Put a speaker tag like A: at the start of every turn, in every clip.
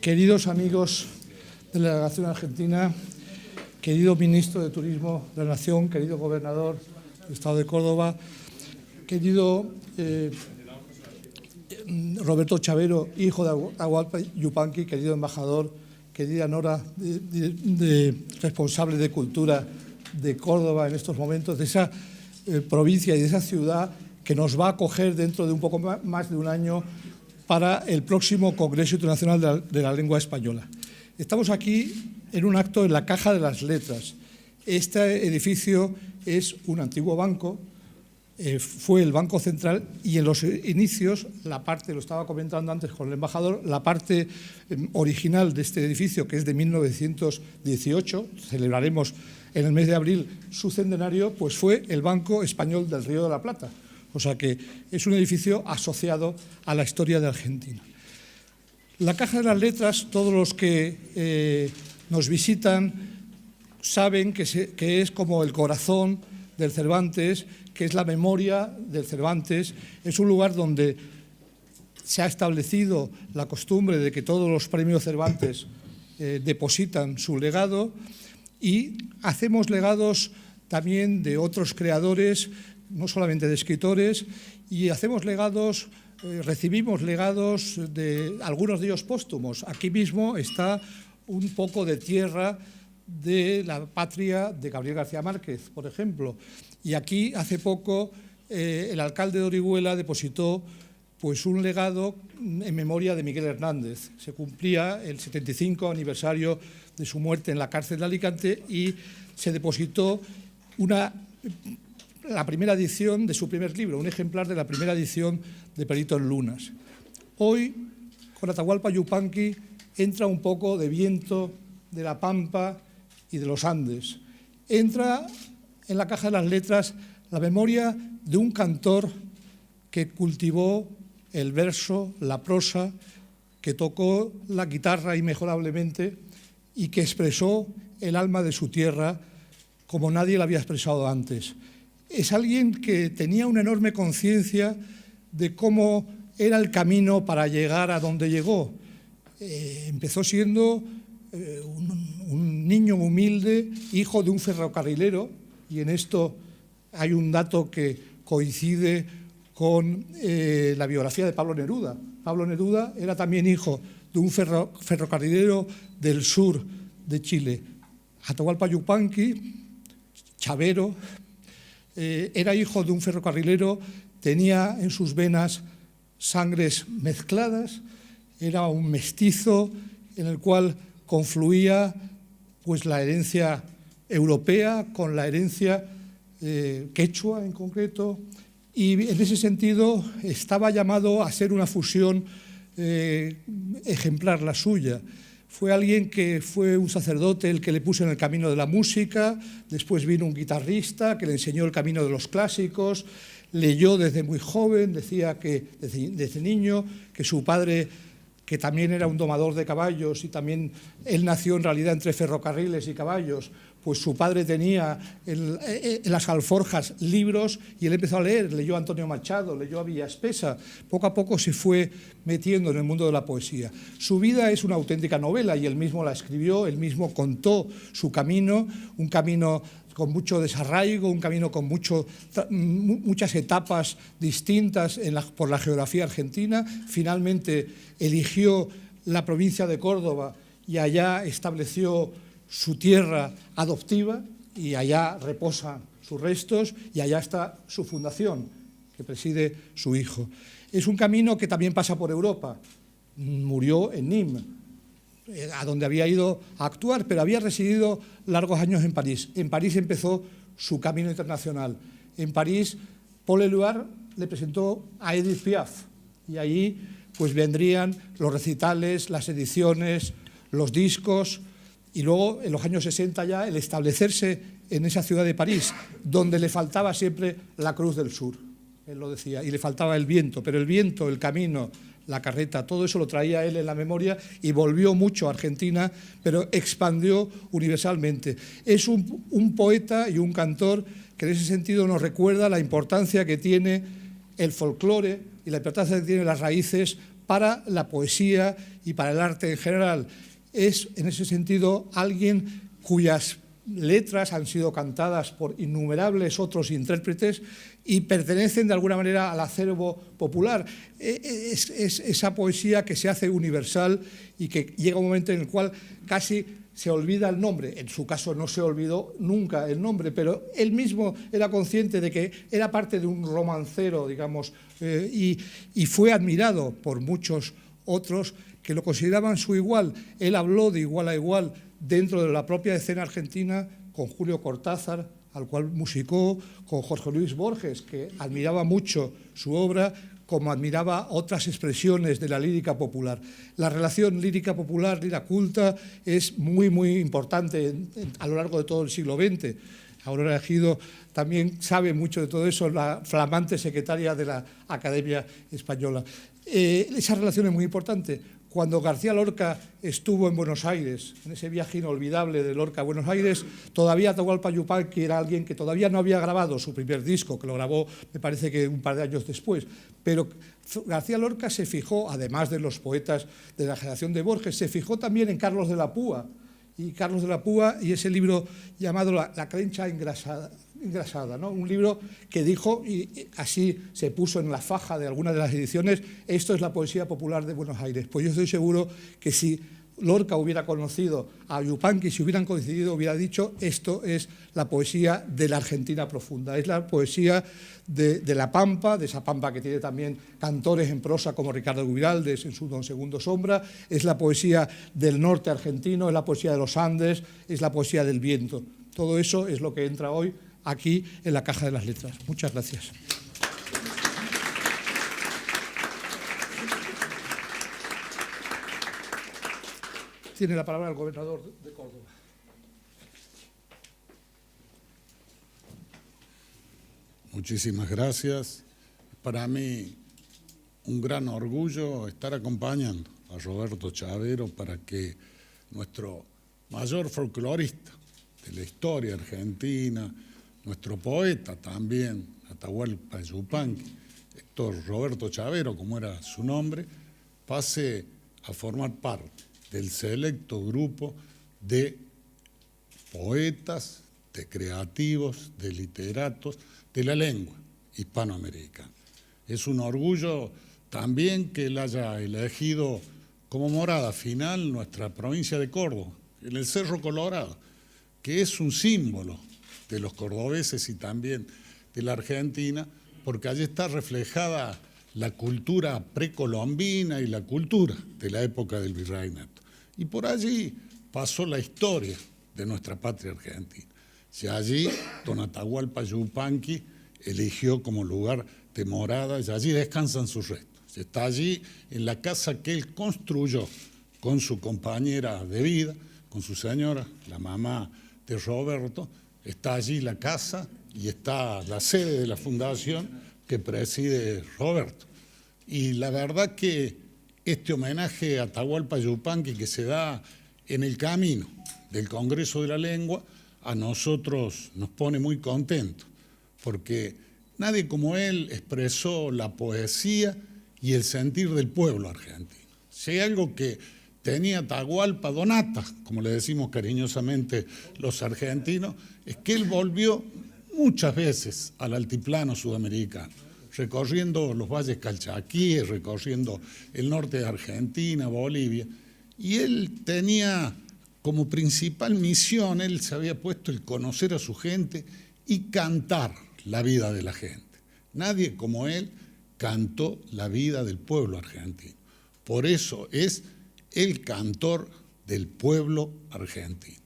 A: Queridos amigos de la delegación argentina, querido ministro de Turismo de la Nación, querido gobernador del Estado de Córdoba, querido Roberto Chavero, hijo de Atahualpa Yupanqui, querido embajador, querida Nora, responsable de Cultura de Córdoba en estos momentos, de esa provincia y de esa ciudad que nos va a acoger dentro de un poco más de un año para el próximo Congreso Internacional de la Lengua Española. Estamos aquí en un acto en la Caja de las Letras. Este edificio es un antiguo banco, fue el Banco Central, y en los inicios, la parte, lo estaba comentando antes con el embajador, la parte original de este edificio, que es de 1918, celebraremos en el mes de abril su centenario, pues fue el Banco Español del Río de la Plata. O sea que es un edificio asociado a la historia de Argentina. La Caja de las Letras, todos los que nos visitan saben que es como el corazón del Cervantes, que es la memoria del Cervantes. Es un lugar donde se ha establecido la costumbre de que todos los premios Cervantes depositan su legado, y hacemos legados también de otros creadores, no solamente de escritores, y hacemos legados, recibimos legados de algunos de ellos póstumos. Aquí mismo está un poco de tierra de la patria de Gabriel García Márquez, por ejemplo. Y aquí hace poco el alcalde de Orihuela depositó pues un legado en memoria de Miguel Hernández. Se cumplía el 75 aniversario de su muerte en la cárcel de Alicante y se depositó la primera edición de su primer libro, un ejemplar de la primera edición de Perito en Lunas. Hoy, con Atahualpa Yupanqui, entra un poco de viento de la Pampa y de los Andes. Entra en la Caja de las Letras la memoria de un cantor que cultivó el verso, la prosa, que tocó la guitarra inmejorablemente y que expresó el alma de su tierra como nadie la había expresado antes. Es alguien que tenía una enorme conciencia de cómo era el camino para llegar a donde llegó. Empezó siendo un niño humilde, hijo de un ferrocarrilero, y en esto hay un dato que coincide con la biografía de Pablo Neruda. Pablo Neruda era también hijo de un ferrocarrilero del sur de Chile. Atahualpa Yupanqui, Chavero, era hijo de un ferrocarrilero, tenía en sus venas sangres mezcladas, era un mestizo en el cual confluía pues la herencia europea con la herencia quechua en concreto, y en ese sentido estaba llamado a ser una fusión ejemplar la suya. Fue alguien que fue un sacerdote el que le puso en el camino de la música, después vino un guitarrista que le enseñó el camino de los clásicos, leyó desde muy joven, decía que desde niño, que su padre, que también era un domador de caballos, y también él nació en realidad entre ferrocarriles y caballos, pues su padre tenía en las alforjas libros y él empezó a leer, leyó a Antonio Machado, leyó a Villaspesa, poco a poco se fue metiendo en el mundo de la poesía. Su vida es una auténtica novela y él mismo la escribió, él mismo contó su camino, un camino con mucho desarraigo, un camino con muchas etapas distintas por la geografía argentina. Finalmente eligió la provincia de Córdoba y allá estableció su tierra adoptiva, y allá reposan sus restos y allá está su fundación, que preside su hijo. Es un camino que también pasa por Europa. Murió en Nîmes, a donde había ido a actuar, pero había residido largos años en París. En París empezó su camino internacional. En París, Paul Éluard le presentó a Edith Piaf, y allí pues vendrían los recitales, las ediciones, los discos, y luego en los años 60 ya el establecerse en esa ciudad de París, donde le faltaba siempre la Cruz del Sur, él lo decía, y le faltaba el viento, pero el viento, el camino, la carreta, todo eso lo traía él en la memoria y volvió mucho a Argentina, pero expandió universalmente. Es un poeta y un cantor que en ese sentido nos recuerda la importancia que tiene el folclore y la importancia que tienen las raíces para la poesía y para el arte en general. Es, en ese sentido, alguien cuyas letras han sido cantadas por innumerables otros intérpretes y pertenecen de alguna manera al acervo popular. Es esa poesía que se hace universal y que llega un momento en el cual casi se olvida el nombre. En su caso no se olvidó nunca el nombre, pero él mismo era consciente de que era parte de un romancero, digamos, y fue admirado por muchos otros que lo consideraban su igual. Él habló de igual a igual dentro de la propia escena argentina con Julio Cortázar, al cual musicó, con Jorge Luis Borges, que admiraba mucho su obra, como admiraba otras expresiones de la lírica popular. La relación lírica popular, lírica culta, es muy, muy importante a lo largo de todo el siglo XX. Aurora Ejido también sabe mucho de todo eso, la flamante secretaria de la Academia Española. Esa relación es muy importante. Cuando García Lorca estuvo en Buenos Aires, en ese viaje inolvidable de Lorca a Buenos Aires, todavía Atahualpa Yupanqui era alguien que todavía no había grabado su primer disco, que lo grabó, me parece que un par de años después. Pero García Lorca se fijó, además de los poetas de la generación de Borges, se fijó también en Carlos de la Púa. Y Carlos de la Púa y ese libro llamado La crencha engrasada, ¿no? Un libro que dijo, y así se puso en la faja de algunas de las ediciones, esto es la poesía popular de Buenos Aires. Pues yo estoy seguro que si Lorca hubiera conocido a Yupanqui, si hubieran coincidido, hubiera dicho, esto es la poesía de la Argentina profunda, es la poesía de la Pampa, de esa Pampa que tiene también cantores en prosa como Ricardo Guiraldes en su Don Segundo Sombra, es la poesía del norte argentino, es la poesía de los Andes, es la poesía del viento. Todo eso es lo que entra hoy aquí en la caja de las letras. Muchas gracias. Tiene la palabra el gobernador de Córdoba.
B: Muchísimas gracias. Para mí un gran orgullo estar acompañando a Roberto Chavero para que nuestro mayor folclorista de la historia argentina, nuestro poeta también, Atahualpa Yupanqui, Héctor Roberto Chavero, como era su nombre, pase a formar parte del selecto grupo de poetas, de creativos, de literatos, de la lengua hispanoamericana. Es un orgullo también que él haya elegido como morada final nuestra provincia de Córdoba, en el Cerro Colorado, que es un símbolo de los cordobeses y también de la Argentina, porque allí está reflejada la cultura precolombina y la cultura de la época del virreinato. Y por allí pasó la historia de nuestra patria argentina. Si allí don Atahualpa Yupanqui eligió como lugar de morada y allí descansan sus restos. Está allí en la casa que él construyó con su compañera de vida, con su señora, la mamá de Roberto. Está allí la casa y está la sede de la fundación que preside Roberto. Y la verdad que este homenaje a Atahualpa Yupanqui que se da en el camino del Congreso de la Lengua, a nosotros nos pone muy contentos, porque nadie como él expresó la poesía y el sentir del pueblo argentino. Si hay algo que tenía Atahualpa Donata, como le decimos cariñosamente los argentinos, es que él volvió muchas veces al altiplano sudamericano, recorriendo los valles calchaquíes, recorriendo el norte de Argentina, Bolivia, y él tenía como principal misión, él se había puesto el conocer a su gente y cantar la vida de la gente. Nadie como él cantó la vida del pueblo argentino. Por eso es el cantor del pueblo argentino.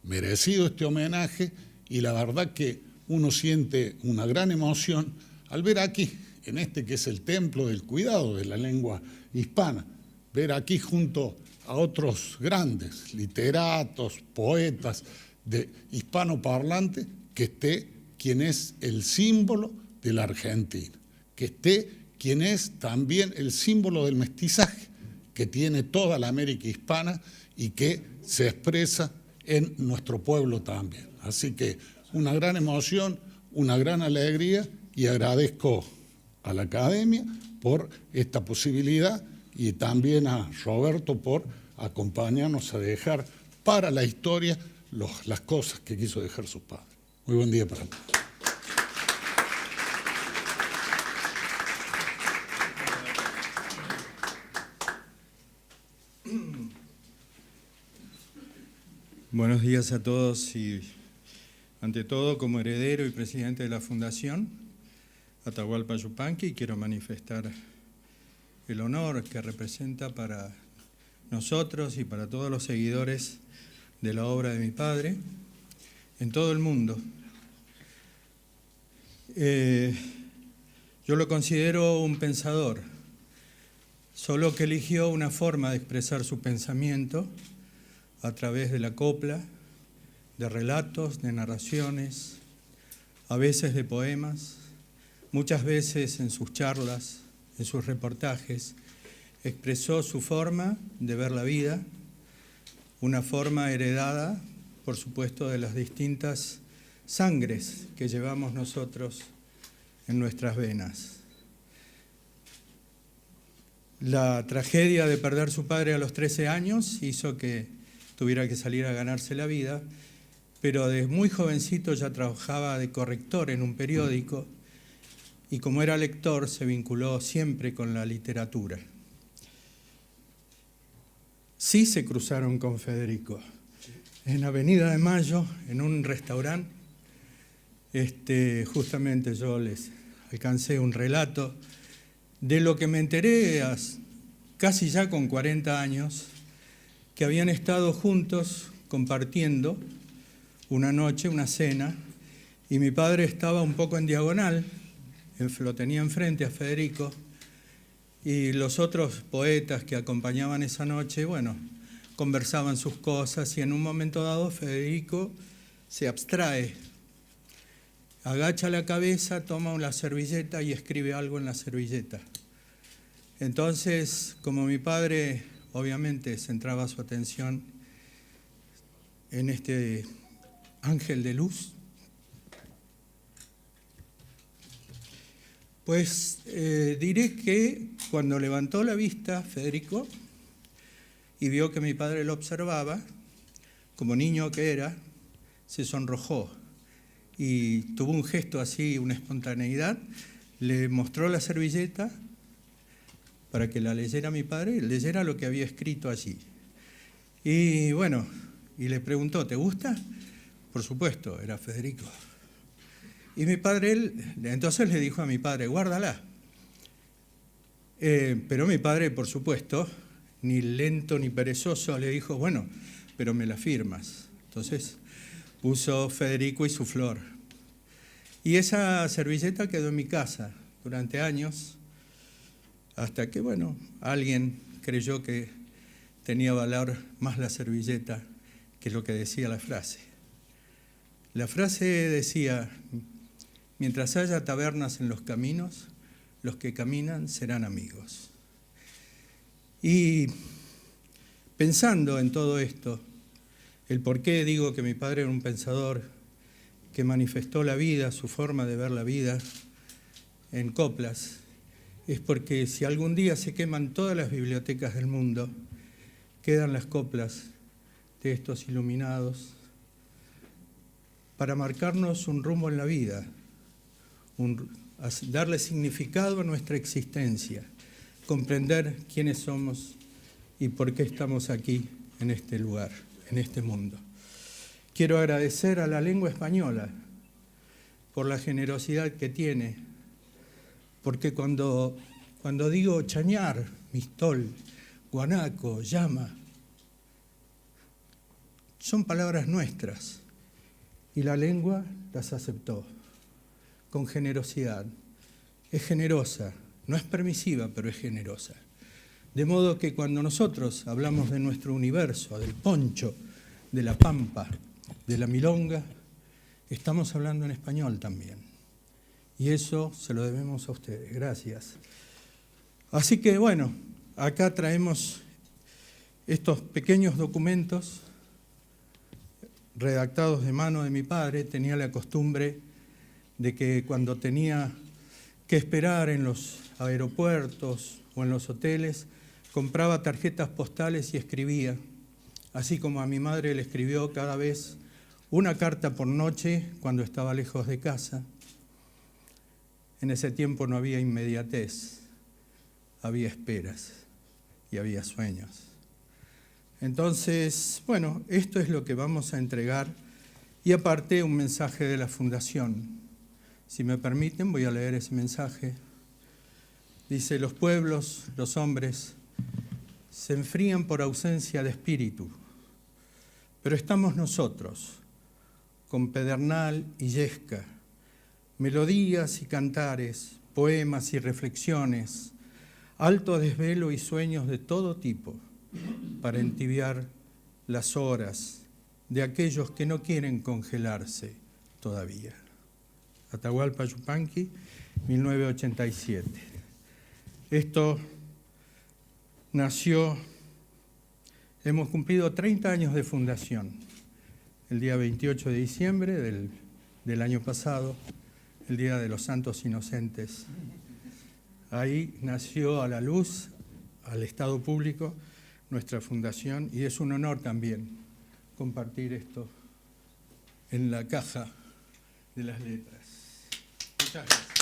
B: Merecido este homenaje y la verdad que uno siente una gran emoción al ver aquí, en este que es el templo del cuidado de la lengua hispana, ver aquí junto a otros grandes literatos, poetas de hispanoparlante, que esté quien es el símbolo de la Argentina, que esté quien es también el símbolo del mestizaje que tiene toda la América hispana y que se expresa en nuestro pueblo también. Así que una gran emoción, una gran alegría y agradezco a la Academia por esta posibilidad y también a Roberto por acompañarnos a dejar para la historia las cosas que quiso dejar su padre. Muy buen día para todos.
C: Buenos días a todos y, ante todo, como heredero y presidente de la Fundación Atahualpa Yupanqui, quiero manifestar el honor que representa para nosotros y para todos los seguidores de la obra de mi padre en todo el mundo. Yo lo considero un pensador, solo que eligió una forma de expresar su pensamiento a través de la copla, de relatos, de narraciones, a veces de poemas, muchas veces en sus charlas, en sus reportajes, expresó su forma de ver la vida, una forma heredada, por supuesto, de las distintas sangres que llevamos nosotros en nuestras venas. La tragedia de perder su padre a los 13 años hizo que tuviera que salir a ganarse la vida, pero desde muy jovencito ya trabajaba de corrector en un periódico y como era lector se vinculó siempre con la literatura. Sí se cruzaron con Federico en Avenida de Mayo, en un restaurante. Justamente yo les alcancé un relato de lo que me enteré casi ya con 40 años, que habían estado juntos compartiendo una noche, una cena, y mi padre estaba un poco en diagonal, lo tenía enfrente a Federico, y los otros poetas que acompañaban esa noche, bueno, conversaban sus cosas, y en un momento dado Federico se abstrae, agacha la cabeza, toma una servilleta y escribe algo en la servilleta. Entonces, como mi padre obviamente centraba su atención en este ángel de luz, pues diré que cuando levantó la vista Federico y vio que mi padre lo observaba, como niño que era, se sonrojó y tuvo un gesto así, una espontaneidad, le mostró la servilleta para que la leyera mi padre, leyera lo que había escrito allí. Y bueno, y le preguntó, ¿te gusta? Por supuesto, era Federico. Y mi padre, entonces le dijo a mi padre, guárdala. Pero mi padre, por supuesto, ni lento ni perezoso, le dijo, bueno, pero me la firmas. Entonces puso Federico y su flor. Y esa servilleta quedó en mi casa durante años, hasta que, bueno, alguien creyó que tenía valor más la servilleta que lo que decía la frase. La frase decía, mientras haya tabernas en los caminos, los que caminan serán amigos. Y pensando en todo esto, el por qué digo que mi padre era un pensador que manifestó la vida, su forma de ver la vida en coplas, es porque si algún día se queman todas las bibliotecas del mundo, quedan las coplas de estos iluminados para marcarnos un rumbo en la vida, darle significado a nuestra existencia, comprender quiénes somos y por qué estamos aquí en este lugar, en este mundo. Quiero agradecer a la lengua española por la generosidad que tiene, porque cuando digo chañar, mistol, guanaco, llama, son palabras nuestras y la lengua las aceptó con generosidad. Es generosa, no es permisiva, pero es generosa. De modo que cuando nosotros hablamos de nuestro universo, del poncho, de la pampa, de la milonga, estamos hablando en español también. Y eso se lo debemos a ustedes. Gracias. Así que, bueno, acá traemos estos pequeños documentos redactados de mano de mi padre. Tenía la costumbre de que cuando tenía que esperar en los aeropuertos o en los hoteles, compraba tarjetas postales y escribía, así como a mi madre le escribió cada vez una carta por noche cuando estaba lejos de casa. En ese tiempo no había inmediatez, había esperas y había sueños. Entonces, bueno, esto es lo que vamos a entregar y aparte un mensaje de la Fundación. Si me permiten, voy a leer ese mensaje. Dice: los pueblos, los hombres, se enfrían por ausencia de espíritu, pero estamos nosotros, con pedernal y yesca, melodías y cantares, poemas y reflexiones, alto desvelo y sueños de todo tipo, para entibiar las horas de aquellos que no quieren congelarse todavía. Atahualpa Yupanqui, 1987. Esto nació, hemos cumplido 30 años de fundación, el día 28 de diciembre del año pasado, el Día de los Santos Inocentes. Ahí nació a la luz, al Estado público, nuestra fundación, y es un honor también compartir esto en la caja de las letras. Muchas gracias.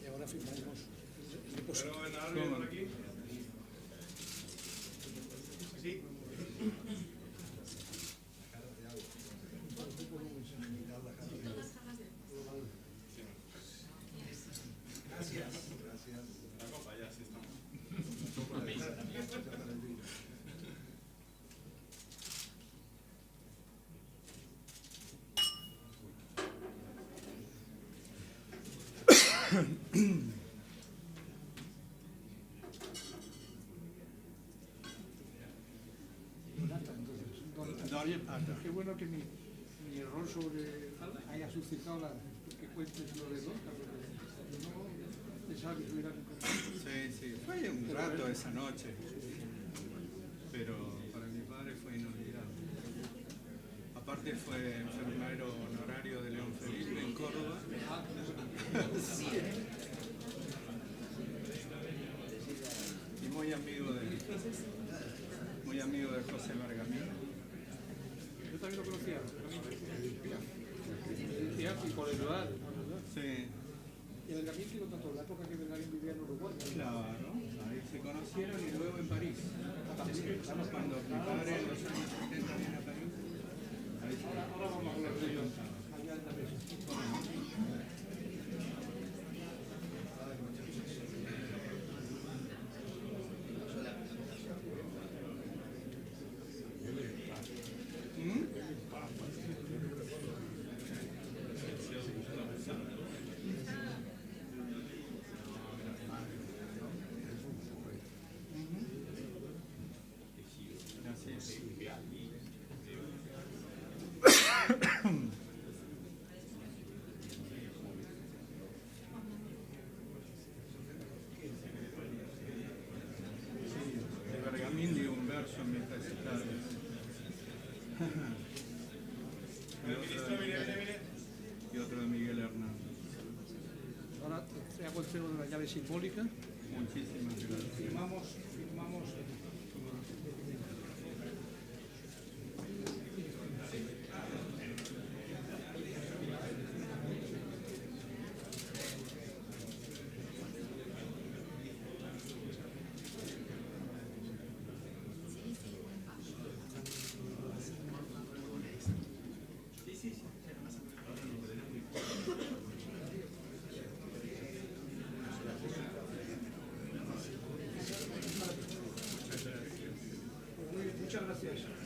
A: Y ahora firmaremos el depósito.
C: ¿Cómo?
D: Sí.
A: Qué bueno que mi error sobre haya suscitado que cuentes lo de Lorca, porque no pensaba que tuviera que contar.
C: Sí, fue un rato esa noche, pero para mi padre fue inolvidable. Aparte fue enfermero honorario de León Felipe en Córdoba. Y muy amigo de José Margamino.
A: Yo también lo conocía, y por el lugar.
C: Sí,
A: Y en el Gamín que lo trató, la época que Belgarín vivía en Uruguay.
C: claro, ahí se conocieron y luego en París. Cuando mi padre en los años 70 viene a París, ahí se
A: Ahora vamos a hablar de ellos allá en la mesa.
C: abrazo a mis recitales. Y otro de Miguel Hernández.
A: Ahora te hago el entrego de la llave simbólica.
C: Muchísimas gracias.
A: Firmamos. Muchas gracias.